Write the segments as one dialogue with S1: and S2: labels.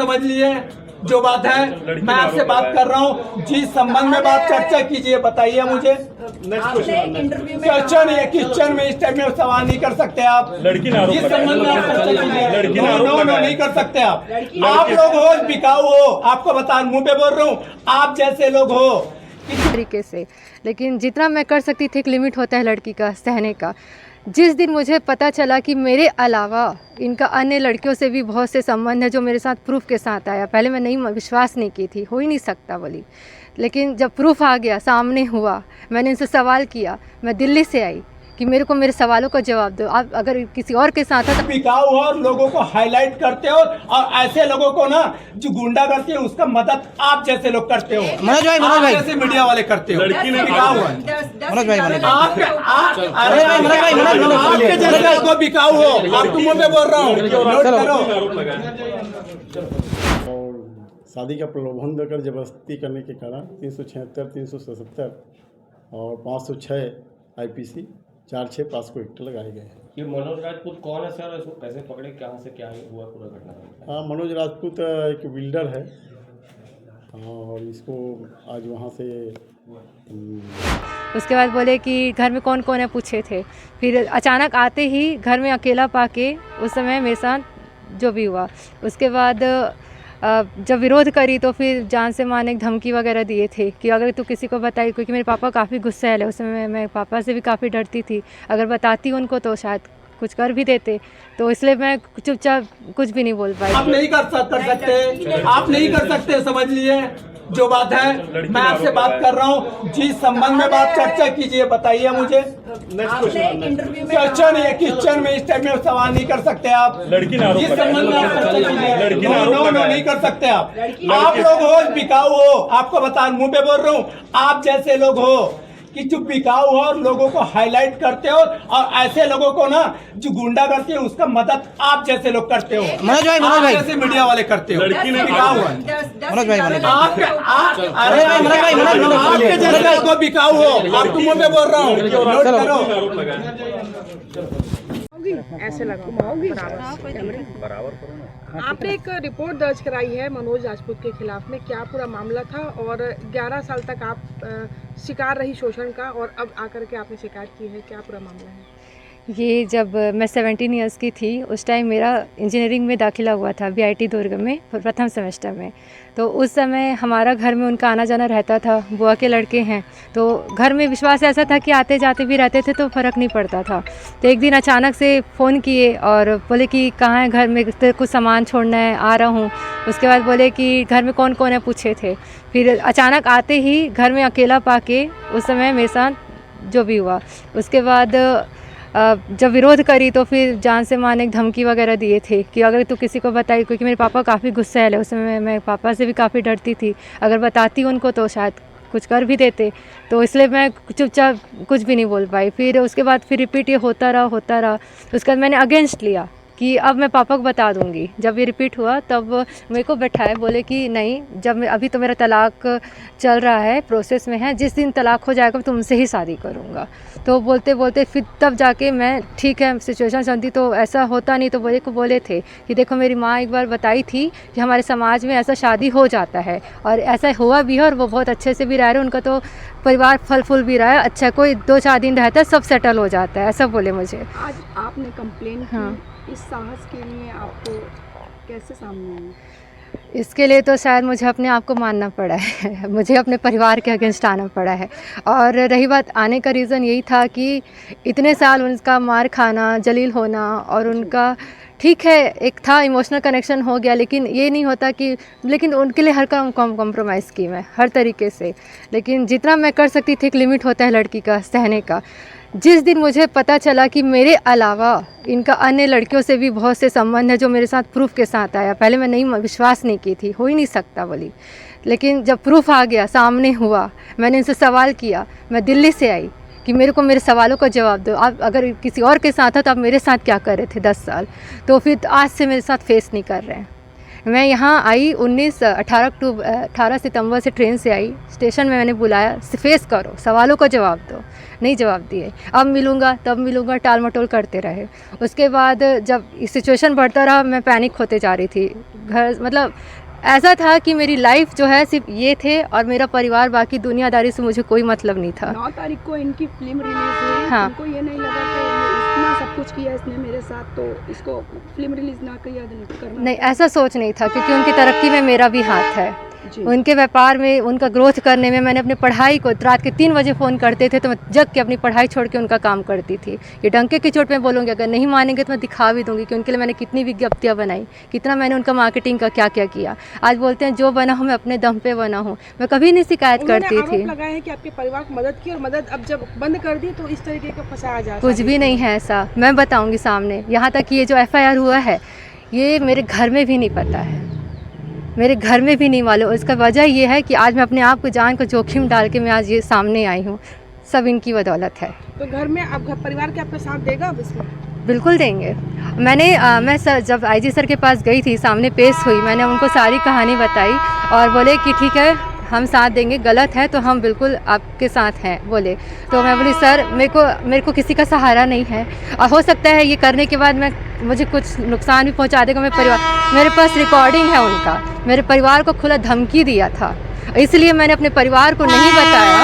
S1: समझ लिए जो बात है। मैं आपसे बात कर रहा हूँ, जिस संबंध में बात चर्चा कीजिए, बताइए मुझे। चर्चा नहीं है, किचन में इस टाइम में सवाल नहीं कर सकते आप।
S2: लड़की ना
S1: जिस संबंध में आप चर्चा कीजिए, नो नहीं कर सकते आप। आप
S2: लड़की-
S1: लोग हो बिकाऊ हो, आपको बता मुंह पे बोल रहा हूँ, आप जैसे लोग हो
S3: इस तरीके से। लेकिन जितना मैं कर सकती थी, एक लिमिट होता है लड़की का सहने का। जिस दिन मुझे पता चला कि मेरे अलावा इनका अन्य लड़कियों से भी बहुत से संबंध है, जो मेरे साथ प्रूफ के साथ आया। पहले मैं नहीं विश्वास नहीं की थी, हो ही नहीं सकता बोली। लेकिन जब प्रूफ आ गया, सामने हुआ, मैंने इनसे सवाल किया। मैं दिल्ली से आई कि मेरे को मेरे सवालों का जवाब दो। आप अगर किसी और के साथ है तो
S1: बिकाऊ हो और लोगों को हाईलाइट करते हो, और ऐसे लोगों को ना जो गुंडा करते हैं उसका मदद आप जैसे लोग करते हो।
S4: मनोज भाई
S1: आप जैसे मीडिया वाले करते हो।
S2: लड़की ने
S1: बिकाऊ है।
S4: मनोज भाई
S1: आपके जैसे लोगों को बिकाऊ हो, आपको मुंह पे बोल रहा हूँ, नोट करो।
S5: और शादी का प्रलोभन देकर जबरदस्ती करने के कारण 376, 377 और 506 IPC 4-6 पास्को एक्ट लगाए गए हैं।
S6: ये मनोज राजपूत कौन है सर? इसको कैसे पकड़े, कहाँ से क्या हुआ पूरा घटना?
S5: हाँ, मनोज राजपूत एक बिल्डर है और इसको आज वहाँ से
S3: उसके बाद बोले कि घर में कौन कौन है, पूछे थे। फिर अचानक आते ही घर में अकेला पाके उस समय मेरे साथ जो भी हुआ, उसके बाद जब विरोध करी तो फिर जान से मारने की धमकी वगैरह दिए थे कि अगर तू किसी को बताई, क्योंकि मेरे पापा काफ़ी गुस्सैल है। उस समय मैं पापा से भी काफ़ी डरती थी, अगर बताती उनको तो शायद कुछ कर भी देते, तो इसलिए मैं चुपचाप कुछ भी नहीं बोल पाई।
S1: आप नहीं कर सकते, आप नहीं कर सकते, समझ लिए जो बात है। मैं आपसे बात कर रहा हूँ, जिस संबंध में बात चर्चा कीजिए, बताइए मुझे। चर्चा नहीं है, किचन में इस टाइम में सवाल नहीं कर सकते आप।
S2: लड़की ना
S1: जिस संबंध में आप चर्चा कीजिए, नो नहीं कर सकते आप। आप
S2: लड़की-
S1: लोग हो बिकाऊ हो, आपको बता मुंह पे बोल रहा हूँ, आप जैसे लोग हो कि जो बिकाऊ हो और लोगों को हाईलाइट करते हो, और ऐसे लोगों को ना जो गुंडा करते हैं उसका मदद आप जैसे लोग करते हो।
S4: मनोज भाई
S1: आप जैसे मीडिया वाले करते हो।
S2: लड़की ने
S1: बिकाऊ है।
S4: मनोज भाई
S1: आपके जैसे लोगों को बिकाऊ हो, आपको मुंह पे बोल रहा हूँ, नोट करो।
S7: ऐसे लगाओ बराबर। आपने एक रिपोर्ट दर्ज कराई है मनोज राजपूत के खिलाफ में, क्या पूरा मामला था? और 11 साल तक आप शिकार रही शोषण का, और अब आकर के आपने शिकायत की है, क्या पूरा मामला है?
S3: ये जब मैं 17 ईयर्स की थी, उस टाइम मेरा इंजीनियरिंग में दाखिला हुआ था BIT दुर्ग में प्रथम सेमेस्टर में। तो उस समय हमारा घर में उनका आना जाना रहता था, बुआ के लड़के हैं, तो घर में विश्वास ऐसा था कि आते जाते भी रहते थे तो फ़र्क नहीं पड़ता था। तो एक दिन अचानक से फ़ोन किए और बोले कि कहाँ है घर में, कुछ सामान छोड़ना है, आ रहा हूँ। उसके बाद बोले कि घर में कौन कौन है, पूछे थे। फिर अचानक आते ही घर में अकेला पाके उस समय मेरे साथ जो भी हुआ, उसके बाद जब विरोध करी तो फिर जान से मारने की धमकी वगैरह दिए थे कि अगर तू किसी को बताई, क्योंकि मेरे पापा काफ़ी गुस्सैल है। उस समय मैं पापा से भी काफ़ी डरती थी, अगर बताती उनको तो शायद कुछ कर भी देते, तो इसलिए मैं चुपचाप कुछ भी नहीं बोल पाई। फिर उसके बाद फिर रिपीट ये होता रहा। उसके बाद मैंने अगेंस्ट लिया कि अब मैं पापा को बता दूंगी। जब ये रिपीट हुआ तब मेरे को बैठाए, बोले कि नहीं, जब अभी तो मेरा तलाक चल रहा है, प्रोसेस में है, जिस दिन तलाक हो जाएगा तुमसे ही शादी करूंगा। तो बोलते बोलते फिर तब जाके मैं ठीक है सिचुएशन समझी, तो ऐसा होता नहीं। तो बोले थे कि देखो मेरी माँ एक बार बताई थी कि हमारे समाज में ऐसा शादी हो जाता है, और ऐसा हुआ भी है, और वो बहुत अच्छे से भी रह रहे हैं, उनका तो परिवार फल फूल भी रहा है, अच्छा कोई 2-4 दिन रहता है, सब सेटल हो जाता है, ऐसा बोले मुझे।
S7: आज आपने कंप्लेन की,
S3: हाँ।
S7: इस साहस के लिए आपको कैसे सामने आए?
S3: इसके लिए तो शायद मुझे अपने आप को मानना पड़ा है मुझे अपने परिवार के अगेंस्ट आना पड़ा है। और रही बात आने का रीज़न यही था कि इतने साल उनका मार खाना, जलील होना, और उनका ठीक है एक था इमोशनल कनेक्शन हो गया, लेकिन ये नहीं होता कि, लेकिन उनके लिए हर काम कॉम्प्रोमाइज़ की मैं हर तरीके से। लेकिन जितना मैं कर सकती थी, एक लिमिट होता है लड़की का सहने का। जिस दिन मुझे पता चला कि मेरे अलावा इनका अन्य लड़कियों से भी बहुत से संबंध है, जो मेरे साथ प्रूफ के साथ आया। पहले मैं नहीं विश्वास नहीं की थी, हो ही नहीं सकता बोली। लेकिन जब प्रूफ आ गया, सामने हुआ, मैंने इनसे सवाल किया। मैं दिल्ली से आई कि मेरे को मेरे सवालों का जवाब दो। आप अगर किसी और के साथ था तो आप मेरे साथ क्या कर रहे थे 10 साल? तो फिर आज से मेरे साथ फेस नहीं कर रहे हैं। मैं यहाँ आई 18 सितंबर से ट्रेन से आई। स्टेशन में मैंने बुलाया, फेस करो, सवालों का जवाब दो, नहीं जवाब दिए। अब मिलूँगा तब मिलूँगा, टाल मटोल करते रहे। उसके बाद जब सिचुएशन बढ़ता रहा, मैं पैनिक होते जा रही थी। घर मतलब ऐसा था कि मेरी लाइफ जो है सिर्फ ये थे और मेरा परिवार, बाकी दुनियादारी से मुझे कोई मतलब नहीं था।
S7: 9 तारीख को इनकी फिल्म रिलीज हुई।
S3: हाँ।
S7: उनको ये नहीं लगा कि इतना सब कुछ किया इसने मेरे साथ, तो इसको फिल्म रिलीज ना करना।
S3: नहीं, ऐसा सोच नहीं था, क्योंकि उनकी तरक्की में मेरा भी हाथ है।
S7: जी।
S3: उनके व्यापार में, उनका ग्रोथ करने में मैंने अपनी पढ़ाई को, रात के 3 बजे फ़ोन करते थे तो मैं जग के अपनी पढ़ाई छोड़ के उनका काम करती थी। ये डंके की चोट में बोलूँगी, अगर नहीं मानेंगे तो मैं दिखा भी दूँगी कि उनके लिए मैंने कितनी विज्ञप्तियाँ बनाई, कितना मैंने उनका मार्केटिंग का क्या क्या किया। आज बोलते हैं जो बना हूँ मैं अपने दम पे बना हूँ, मैं कभी नहीं शिकायत करती
S7: उन्होंने
S3: थी।
S7: आरोप लगाया है कि आपके परिवार को मदद की, और मदद अब जब बंद कर दी तो इस तरीके का फंसाया जा रहा है।
S3: कुछ भी नहीं है ऐसा, मैं बताऊँगी सामने। यहाँ तक कि ये जो FIR हुआ है, ये मेरे घर में भी नहीं पता है, मेरे घर में भी नहीं मालूम। इसका वजह ये है कि आज मैं अपने आप को, जान को जोखिम डाल के मैं आज ये सामने आई हूँ। सब इनकी बदौलत है।
S7: तो घर में अब परिवार के आपका साथ देगा अब इसमें?
S3: बिल्कुल देंगे। मैं जब IG सर के पास गई थी, सामने पेश हुई, मैंने उनको सारी कहानी बताई और बोले कि ठीक है, हम साथ देंगे, गलत है तो हम बिल्कुल आपके साथ हैं बोले। तो मैं बोली सर, मेरे को किसी का सहारा नहीं है, और हो सकता है ये करने के बाद मुझे कुछ नुकसान भी पहुंचा देगा मेरे परिवार। मेरे पास रिकॉर्डिंग है उनका, मेरे परिवार को खुला धमकी दिया था, इसलिए मैंने अपने परिवार को नहीं बताया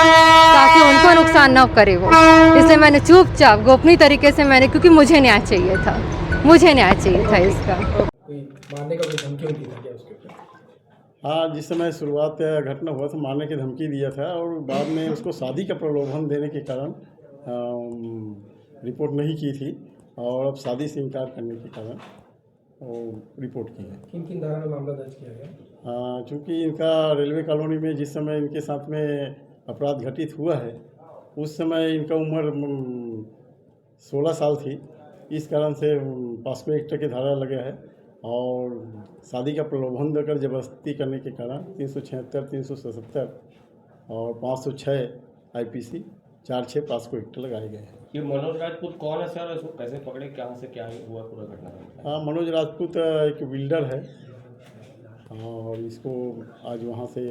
S3: ताकि उनको नुकसान न करे वो। इसलिए मैंने चुपचाप गोपनीय तरीके से क्योंकि मुझे न्याय चाहिए था, इसका।
S2: मारने का कोई धमकी होती थी क्या उसके ऊपर?
S5: हाँ, जिस समय शुरुआत घटना हुआ था, मारने की धमकी दिया था, और बाद में उसको शादी का प्रलोभन देने के कारण रिपोर्ट नहीं की थी, और अब शादी से इनकार करने के कारण रिपोर्ट की है।
S2: किन किन धारा में मामला दर्ज किया गया?
S5: चूँकि इनका रेलवे कॉलोनी में जिस समय इनके साथ में अपराध घटित हुआ है, उस समय इनका उम्र 16 साल थी। इस कारण से पॉस्को एक्ट के धारा लगा है, और शादी का प्रलोभन देकर जबरदस्ती करने के कारण 376, 377 और 506 IPC 46 पॉस्को एक्ट लगाए गए हैं।
S6: ये मनोज राजपूत कौन है सर? इसको कैसे पकड़े, कहाँ से क्या हुआ पूरा घटना?
S5: मनोज राजपूत एक बिल्डर है, और इसको आज वहाँ से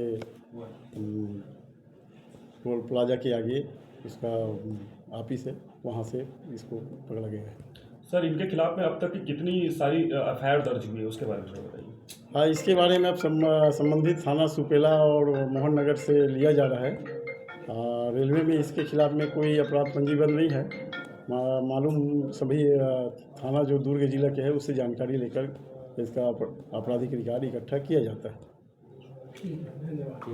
S5: टोल प्लाजा के आगे उसका ऑफिस है, वहाँ से इसको पकड़ा गया है।
S4: सर, इनके खिलाफ में अब तक की कितनी सारी FIR दर्ज हुई है, उसके बारे में बताइए।
S5: हाँ, इसके बारे में अब संबंधित थाना सुपेला और मोहन नगर से लिया जा रहा है। रेलवे में इसके खिलाफ में कोई अपराध पंजीबद्ध नहीं है। मालूम सभी थाना जो दुर्ग जिला के है उससे जानकारी लेकर इसका आपराधिक रिकॉर्ड इकट्ठा किया जाता है।
S2: ठीक है, धन्यवाद।